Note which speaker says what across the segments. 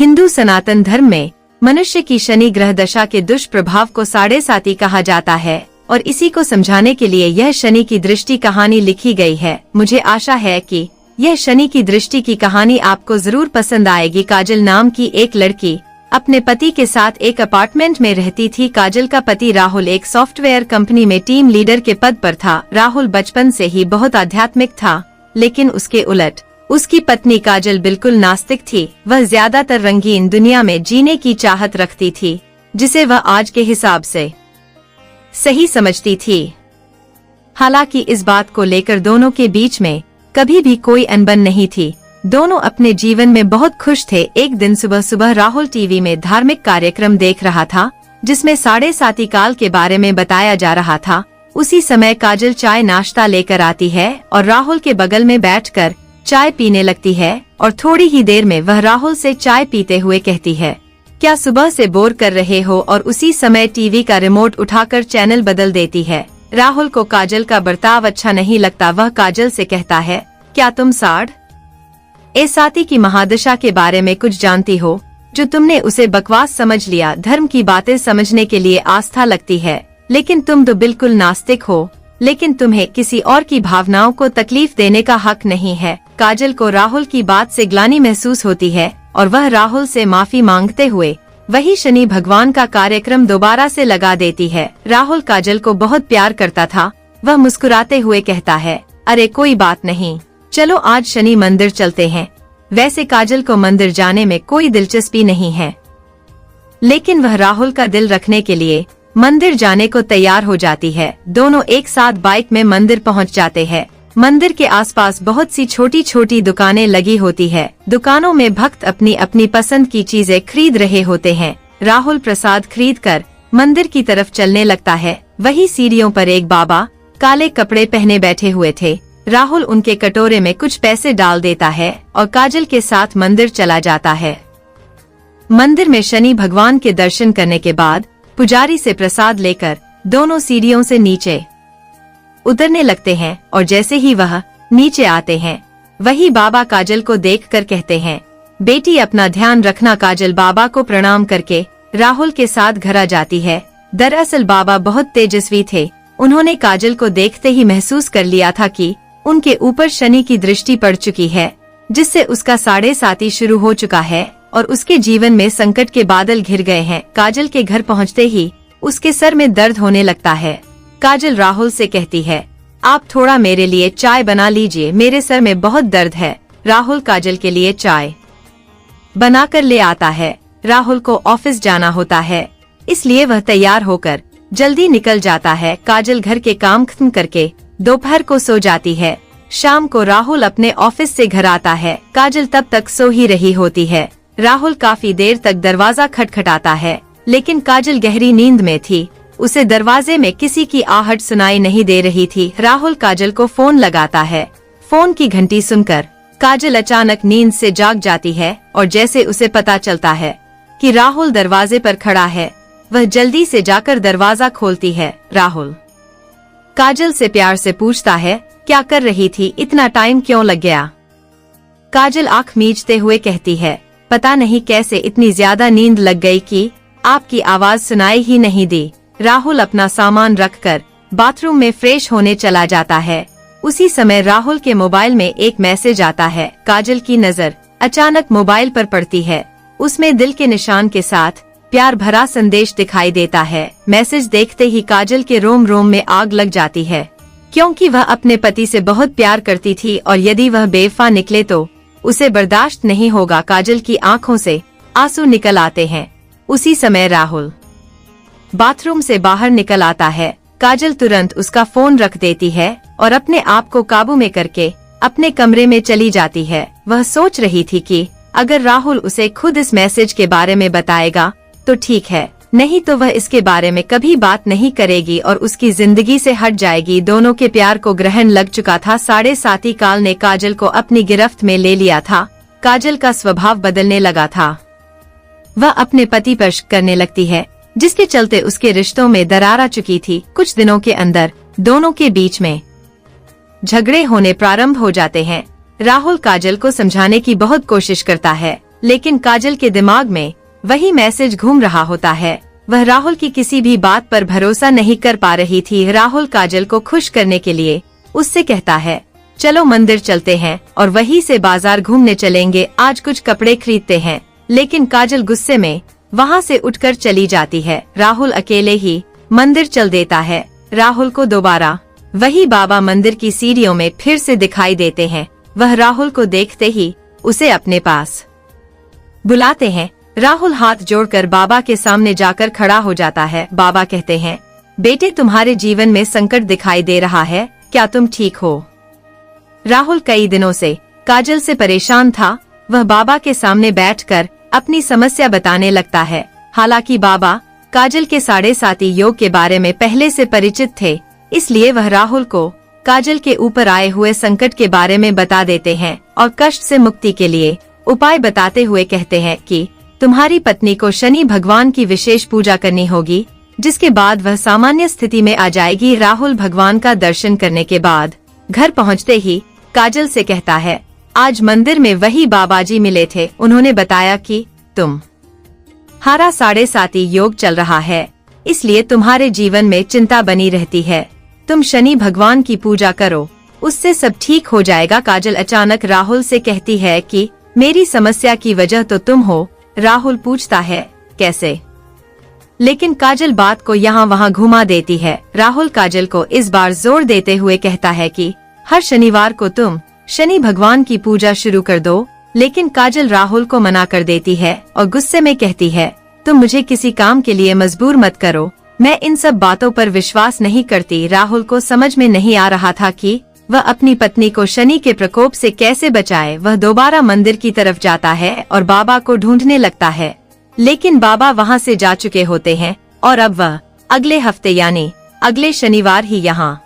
Speaker 1: हिंदू सनातन धर्म में मनुष्य की शनि ग्रह दशा के दुष्प्रभाव को 7.5 कहा जाता है और इसी को समझाने के लिए यह शनि की दृष्टि कहानी लिखी गई है। मुझे आशा है कि यह शनि की दृष्टि की कहानी आपको जरूर पसंद आएगी। काजल नाम की एक लड़की अपने पति के साथ एक अपार्टमेंट में रहती थी। काजल का पति राहुल एक सॉफ्टवेयर कंपनी में टीम लीडर के पद पर था। राहुल बचपन से ही बहुत आध्यात्मिक था, लेकिन उसके उलट उसकी पत्नी काजल बिल्कुल नास्तिक थी। वह ज्यादातर रंगीन दुनिया में जीने की चाहत रखती थी, जिसे वह आज के हिसाब से सही समझती थी। हालांकि इस बात को लेकर दोनों के बीच में कभी भी कोई अनबन नहीं थी। दोनों अपने जीवन में बहुत खुश थे। एक दिन सुबह सुबह राहुल टीवी में धार्मिक कार्यक्रम देख रहा था, जिसमें 7.5 काल के बारे में बताया जा रहा था। उसी समय काजल चाय नाश्ता लेकर आती है और राहुल के बगल में बैठकर चाय पीने लगती है और थोड़ी ही देर में वह राहुल से चाय पीते हुए कहती है, क्या सुबह से बोर कर रहे हो? और उसी समय टीवी का रिमोट उठाकर चैनल बदल देती है। राहुल को काजल का बर्ताव अच्छा नहीं लगता। वह काजल से कहता है, क्या तुम 7.5 की महादशा के बारे में कुछ जानती हो? जो तुमने उसे बकवास समझ लिया। धर्म की बातें समझने के लिए आस्था लगती है, लेकिन तुम तो बिल्कुल नास्तिक हो। लेकिन तुम्हें किसी और की भावनाओं को तकलीफ देने का हक नहीं है। काजल को राहुल की बात से ग्लानि महसूस होती है और वह राहुल से माफी मांगते हुए वही शनि भगवान का कार्यक्रम दोबारा से लगा देती है। राहुल काजल को बहुत प्यार करता था। वह मुस्कुराते हुए कहता है, अरे कोई बात नहीं, चलो आज शनि मंदिर चलते हैं। वैसे काजल को मंदिर जाने में कोई दिलचस्पी नहीं है, लेकिन वह राहुल का दिल रखने के लिए मंदिर जाने को तैयार हो जाती है। दोनों एक साथ बाइक में मंदिर पहुंच जाते हैं। मंदिर के आसपास बहुत सी छोटी छोटी दुकानें लगी होती है। दुकानों में भक्त अपनी अपनी पसंद की चीजें खरीद रहे होते हैं। राहुल प्रसाद खरीदकर मंदिर की तरफ चलने लगता है। वही सीढ़ियों पर एक बाबा काले कपड़े पहने बैठे हुए थे। राहुल उनके कटोरे में कुछ पैसे डाल देता है और काजल के साथ मंदिर चला जाता है। मंदिर में शनि भगवान के दर्शन करने के बाद पुजारी से प्रसाद लेकर दोनों सीढ़ियों से नीचे उतरने लगते हैं और जैसे ही वह नीचे आते हैं, वही बाबा काजल को देखकर कहते हैं, बेटी अपना ध्यान रखना। काजल बाबा को प्रणाम करके राहुल के साथ घर आ जाती है। दरअसल बाबा बहुत तेजस्वी थे। उन्होंने काजल को देखते ही महसूस कर लिया था कि उनके ऊपर शनि की दृष्टि पड़ चुकी है, जिससे उसका 7.5 शुरू हो चुका है और उसके जीवन में संकट के बादल घिर गए हैं। काजल के घर पहुंचते ही उसके सर में दर्द होने लगता है। काजल राहुल से कहती है, आप थोड़ा मेरे लिए चाय बना लीजिए, मेरे सर में बहुत दर्द है। राहुल काजल के लिए चाय बनाकर ले आता है। राहुल को ऑफिस जाना होता है, इसलिए वह तैयार होकर जल्दी निकल जाता है। काजल घर के काम खत्म करके दोपहर को सो जाती है। शाम को राहुल अपने ऑफिस से घर आता है। काजल तब तक सो ही रही होती है। राहुल काफी देर तक दरवाजा खटखटाता है, लेकिन काजल गहरी नींद में थी। उसे दरवाजे में किसी की आहट सुनाई नहीं दे रही थी। राहुल काजल को फोन लगाता है। फोन की घंटी सुनकर काजल अचानक नींद से जाग जाती है और जैसे उसे पता चलता है कि राहुल दरवाजे पर खड़ा है, वह जल्दी से जाकर दरवाजा खोलती है। राहुल काजल से प्यार से पूछता है, क्या कर रही थी? इतना टाइम क्यों लग गया? काजल आंख मीचते हुए कहती है, पता नहीं कैसे इतनी ज्यादा नींद लग गई कि आपकी आवाज सुनाई ही नहीं दी। राहुल अपना सामान रखकर बाथरूम में फ्रेश होने चला जाता है। उसी समय राहुल के मोबाइल में एक मैसेज आता है। काजल की नजर अचानक मोबाइल पर पड़ती है। उसमें दिल के निशान के साथ प्यार भरा संदेश दिखाई देता है। मैसेज देखते ही काजल के रोम रोम में आग लग जाती है, क्योंकि वह अपने पति से बहुत प्यार करती थी और यदि वह बेवफा निकले तो उसे बर्दाश्त नहीं होगा। काजल की आंखों से आंसू निकल आते हैं। उसी समय राहुल बाथरूम से बाहर निकल आता है। काजल तुरंत उसका फोन रख देती है और अपने आप को काबू में करके अपने कमरे में चली जाती है। वह सोच रही थी कि अगर राहुल उसे खुद इस मैसेज के बारे में बताएगा तो ठीक है, नहीं तो वह इसके बारे में कभी बात नहीं करेगी और उसकी जिंदगी से हट जाएगी। दोनों के प्यार को ग्रहण लग चुका था। 7.5 काल ने काजल को अपनी गिरफ्त में ले लिया था। काजल का स्वभाव बदलने लगा था। वह अपने पति पर शक करने लगती है, जिसके चलते उसके रिश्तों में दरार आ चुकी थी। कुछ दिनों के अंदर दोनों के बीच में झगड़े होने प्रारंभ हो जाते हैं। राहुल काजल को समझाने की बहुत कोशिश करता है, लेकिन काजल के दिमाग में वही मैसेज घूम रहा होता है। वह राहुल की किसी भी बात पर भरोसा नहीं कर पा रही थी। राहुल काजल को खुश करने के लिए उससे कहता है, चलो मंदिर चलते हैं और वहीं से बाजार घूमने चलेंगे, आज कुछ कपड़े खरीदते हैं। लेकिन काजल गुस्से में वहाँ से उठकर चली जाती है। राहुल अकेले ही मंदिर चल देता है। राहुल को दोबारा वही बाबा मंदिर की सीढ़ियों में फिर से दिखाई देते हैं। वह राहुल को देखते ही उसे अपने पास बुलाते हैं। राहुल हाथ जोड़कर बाबा के सामने जाकर खड़ा हो जाता है। बाबा कहते हैं, बेटे तुम्हारे जीवन में संकट दिखाई दे रहा है, क्या तुम ठीक हो? राहुल कई दिनों से काजल से परेशान था। वह बाबा के सामने बैठकर अपनी समस्या बताने लगता है। हालांकि बाबा काजल के 7.5 योग के बारे में पहले से परिचित थे, इसलिए वह राहुल को काजल के ऊपर आए हुए संकट के बारे में बता देते हैं और कष्ट से मुक्ति के लिए उपाय बताते हुए कहते हैं कि तुम्हारी पत्नी को शनि भगवान की विशेष पूजा करनी होगी, जिसके बाद वह सामान्य स्थिति में आ जाएगी। राहुल भगवान का दर्शन करने के बाद घर पहुंचते ही काजल से कहता है, आज मंदिर में वही बाबाजी मिले थे, उन्होंने बताया कि तुम्हारा 7.5 योग चल रहा है, इसलिए तुम्हारे जीवन में चिंता बनी रहती है। तुम शनि भगवान की पूजा करो, उससे सब ठीक हो जाएगा। काजल अचानक राहुल से कहती है कि मेरी समस्या की वजह तो तुम हो। राहुल पूछता है, कैसे? लेकिन काजल बात को यहाँ वहाँ घुमा देती है। राहुल काजल को इस बार जोर देते हुए कहता है कि हर शनिवार को तुम शनि भगवान की पूजा शुरू कर दो। लेकिन काजल राहुल को मना कर देती है और गुस्से में कहती है, तुम मुझे किसी काम के लिए मजबूर मत करो, मैं इन सब बातों पर विश्वास नहीं करती। राहुल को समझ में नहीं आ रहा था कि वह अपनी पत्नी को शनि के प्रकोप से कैसे बचाए। वह दोबारा मंदिर की तरफ जाता है और बाबा को ढूंढने लगता है, लेकिन बाबा वहां से जा चुके होते हैं और अब वह अगले हफ्ते यानी अगले शनिवार ही यहाँ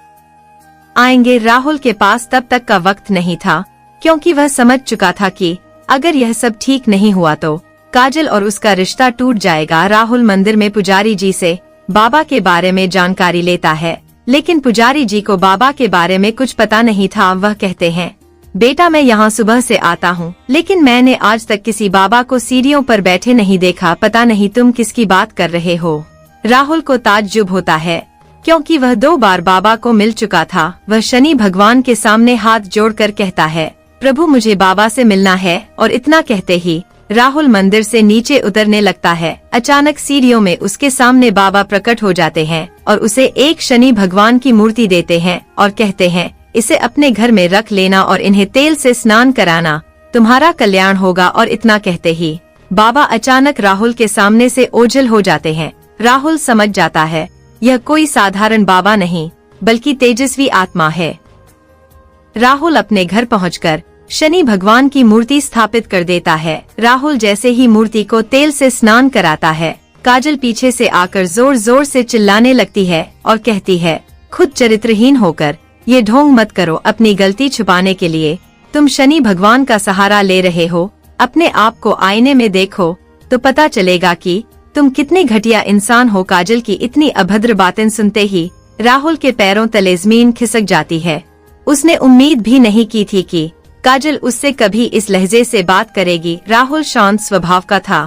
Speaker 1: आएंगे। राहुल के पास तब तक का वक्त नहीं था, क्योंकि वह समझ चुका था कि अगर यह सब ठीक नहीं हुआ तो काजल और उसका रिश्ता टूट जाएगा। राहुल मंदिर में पुजारी जी से बाबा के बारे में जानकारी लेता है, लेकिन पुजारी जी को बाबा के बारे में कुछ पता नहीं था। वह कहते हैं, बेटा मैं यहाँ सुबह से आता हूँ, लेकिन मैंने आज तक किसी बाबा को सीढ़ियों पर बैठे नहीं देखा, पता नहीं तुम किसकी बात कर रहे हो। राहुल को ताज्जुब होता है, क्योंकि वह 2 बार बाबा को मिल चुका था। वह शनि भगवान के सामने हाथ जोड़कर कहता है, प्रभु मुझे बाबा से मिलना है। और इतना कहते ही राहुल मंदिर से नीचे उतरने लगता है। अचानक सीढ़ियों में उसके सामने बाबा प्रकट हो जाते हैं और उसे एक शनि भगवान की मूर्ति देते हैं और कहते हैं, इसे अपने घर में रख लेना और इन्हें तेल से स्नान कराना, तुम्हारा कल्याण होगा। और इतना कहते ही बाबा अचानक राहुल के सामने से ओझल हो जाते हैं। राहुल समझ जाता है यह कोई साधारण बाबा नहीं बल्कि तेजस्वी आत्मा है। राहुल अपने घर पहुंचकर शनि भगवान की मूर्ति स्थापित कर देता है। राहुल जैसे ही मूर्ति को तेल से स्नान कराता है, काजल पीछे से आकर जोर जोर से चिल्लाने लगती है और कहती है, खुद चरित्रहीन होकर ये ढोंग मत करो। अपनी गलती छुपाने के लिए तुम शनि भगवान का सहारा ले रहे हो। अपने आप को आईने में देखो तो पता चलेगा कि तुम कितने घटिया इंसान हो। काजल की इतनी अभद्र बातें सुनते ही राहुल के पैरों तले जमीन खिसक जाती है। उसने उम्मीद भी नहीं की थी कि काजल उससे कभी इस लहजे से बात करेगी। राहुल शांत स्वभाव का था।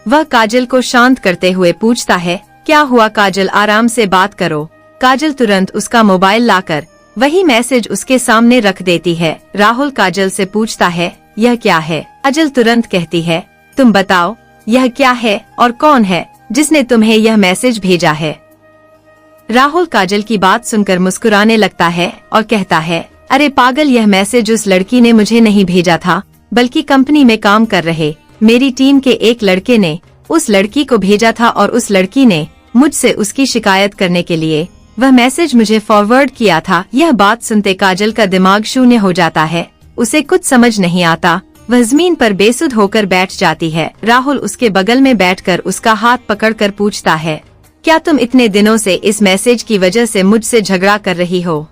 Speaker 1: वह काजल को शांत करते हुए पूछता है, क्या हुआ काजल, आराम से बात करो। काजल तुरंत उसका मोबाइल लाकर वही मैसेज उसके सामने रख देती है। राहुल काजल से पूछता है, यह क्या है? काजल तुरंत कहती है, तुम बताओ यह क्या है और कौन है जिसने तुम्हें यह मैसेज भेजा है? राहुल काजल की बात सुनकर मुस्कुराने लगता है और कहता है, अरे पागल, यह मैसेज उस लड़की ने मुझे नहीं भेजा था, बल्कि कंपनी में काम कर रहे मेरी टीम के एक लड़के ने उस लड़की को भेजा था और उस लड़की ने मुझसे उसकी शिकायत करने के लिए वह मैसेज मुझे फॉरवर्ड किया था। यह बात सुनते काजल का दिमाग शून्य हो जाता है। उसे कुछ समझ नहीं आता। वह जमीन पर बेसुध होकर बैठ जाती है। राहुल उसके बगल में बैठकर उसका हाथ पकड़कर पूछता है, क्या तुम इतने दिनों से इस मैसेज की वजह से मुझसे झगड़ा कर रही हो?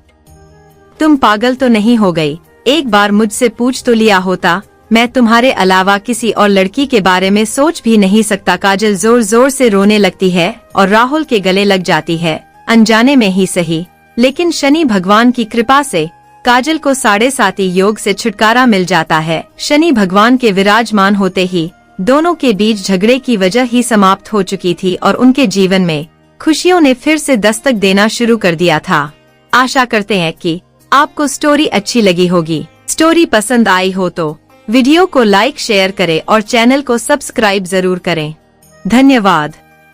Speaker 1: तुम पागल तो नहीं हो गई? एक बार मुझसे पूछ तो लिया होता। मैं तुम्हारे अलावा किसी और लड़की के बारे में सोच भी नहीं सकता। काजल जोर जोर से रोने लगती है और राहुल के गले लग जाती है। अनजाने में ही सही, लेकिन शनि भगवान की कृपा से काजल को 7.5 योग से छुटकारा मिल जाता है। शनि भगवान के विराजमान होते ही दोनों के बीच झगड़े की वजह ही समाप्त हो चुकी थी और उनके जीवन में खुशियों ने फिर से दस्तक देना शुरू कर दिया था। आशा करते हैं कि आपको स्टोरी अच्छी लगी होगी। स्टोरी पसंद आई हो तो वीडियो को लाइक शेयर करें और चैनल को सब्सक्राइब जरूर करें। धन्यवाद।